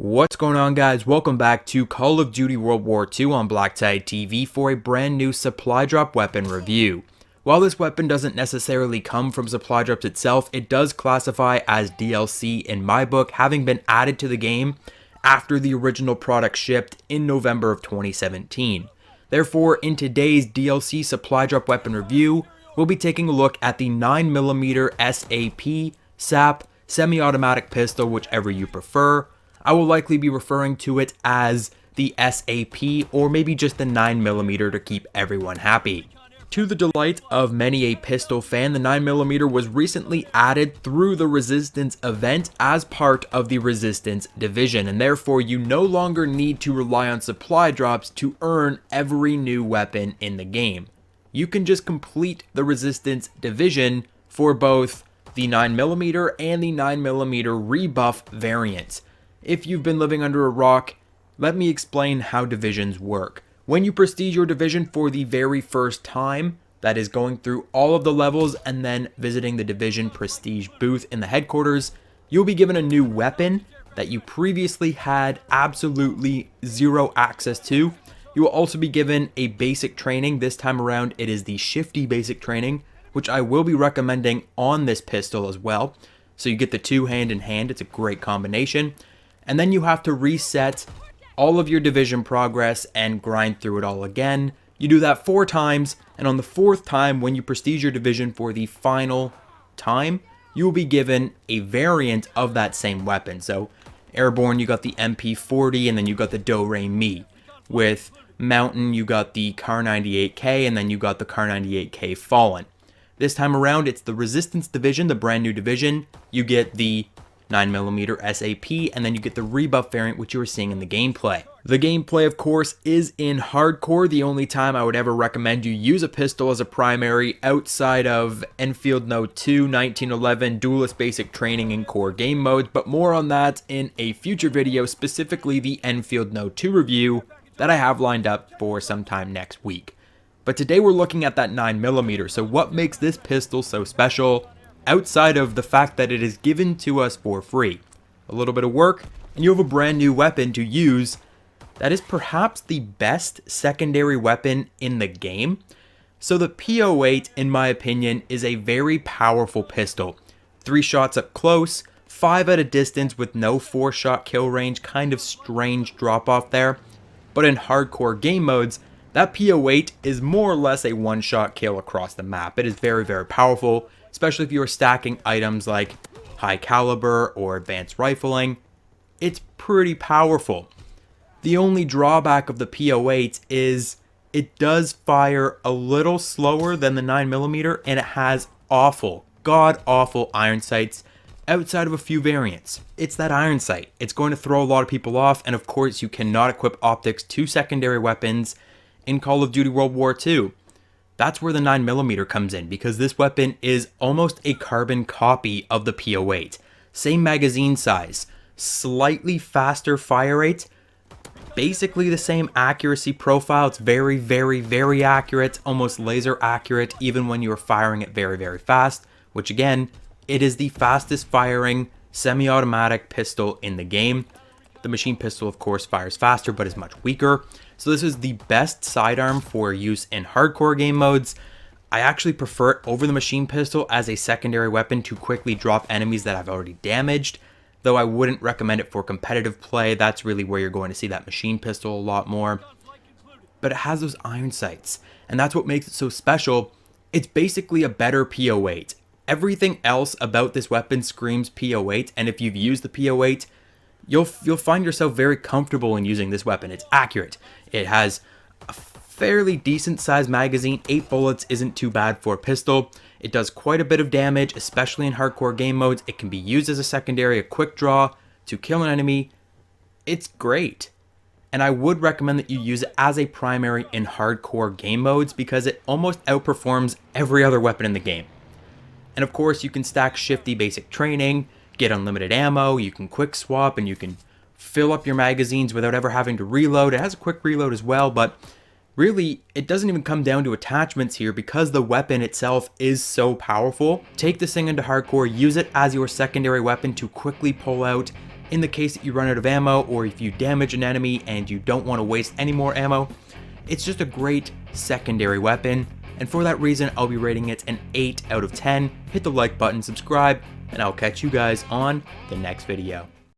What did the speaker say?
What's going on, guys? Welcome back to Call of Duty World War II on BlackTideTV for a brand new supply drop weapon review. While this weapon doesn't necessarily come from supply drops itself, it does classify as DLC in my book, having been added to the game after the original product shipped in November of 2017. Therefore, in today's DLC supply drop weapon review, we'll be taking a look at the 9mm SAP semi-automatic pistol, whichever you prefer. I will likely be referring to it as the SAP or maybe just the 9mm to keep everyone happy. To the delight of many a pistol fan, the 9mm was recently added through the Resistance event as part of the Resistance division, and therefore you no longer need to rely on supply drops to earn every new weapon in the game. You can just complete the Resistance division for both the 9mm and the 9mm rebuff variants. If you've been living under a rock, let me explain how divisions work. When you prestige your division for the very first time, that is going through all of the levels and then visiting the division prestige booth in the headquarters, you'll be given a new weapon that you previously had absolutely zero access to. You will also be given a basic training. This time around, it is the shifty basic training, which I will be recommending on this pistol as well. So you get the two hand in hand. It's a great combination. And then you have to reset all of your division progress and grind through it all again. You do that 4 times, and on the 4th time, when you prestige your division for the final time, you will be given a variant of that same weapon. So airborne, you got the MP40, and then you got the Do-Re-Mi. With mountain, you got the Kar 98K, and then you got the Kar 98K Fallen. This time around, it's the Resistance division, the brand new division. You get the 9mm SAP, and then you get the rebuff variant, which you are seeing in the gameplay. The gameplay, of course, is in hardcore. The only time I would ever recommend you use a pistol as a primary outside of Enfield No. 2, 1911, Duelist Basic Training, and Core game modes, but more on that in a future video, specifically the Enfield No. 2 review that I have lined up for sometime next week. But today we're looking at that 9mm, so what makes this pistol so special? Outside of the fact that it is given to us for free. A little bit of work, and you have a brand new weapon to use that is perhaps the best secondary weapon in the game. So the P08, in my opinion, is a very powerful pistol. 3 shots up close, 5 at a distance with no 4-shot kill range, kind of strange drop off there. But in hardcore game modes, that P08 is more or less a 1-shot kill across the map. It is very, very powerful, especially if you are stacking items like high caliber or advanced rifling. It's pretty powerful. The only drawback of the P08 is it does fire a little slower than the 9mm, and it has awful, god-awful iron sights outside of a few variants. It's that iron sight. It's going to throw a lot of people off, and of course you cannot equip optics to secondary weapons in Call of Duty World War II. That's where the 9mm comes in, because this weapon is almost a carbon copy of the P08. Same magazine size, slightly faster fire rate, basically the same accuracy profile. It's very, very, very accurate, almost laser accurate, even when you are firing it very, very fast, which again, it is the fastest firing semi-automatic pistol in the game. The machine pistol, of course, fires faster, but is much weaker. So this is the best sidearm for use in hardcore game modes. I actually prefer it over the machine pistol as a secondary weapon to quickly drop enemies that I've already damaged, though I wouldn't recommend it for competitive play. That's really where you're going to see that machine pistol a lot more. But it has those iron sights, and that's what makes it so special. It's basically a better P08. Everything else about this weapon screams P08, and if you've used the P08, you'll find yourself very comfortable in using this weapon. It's accurate. It has a fairly decent sized magazine. 8 bullets isn't too bad for a pistol. It does quite a bit of damage, especially in hardcore game modes. It can be used as a secondary, a quick draw to kill an enemy. It's great. And I would recommend that you use it as a primary in hardcore game modes because it almost outperforms every other weapon in the game. And of course, you can stack shifty basic training, get unlimited ammo, you can quick swap, and you can fill up your magazines without ever having to reload. It has a quick reload as well, but really, it doesn't even come down to attachments here because the weapon itself is so powerful. Take this thing into hardcore, use it as your secondary weapon to quickly pull out in the case that you run out of ammo, or if you damage an enemy and you don't want to waste any more ammo. It's just a great secondary weapon, and for that reason I'll be rating it an 8 out of 10. Hit the like button, subscribe, and I'll catch you guys on the next video.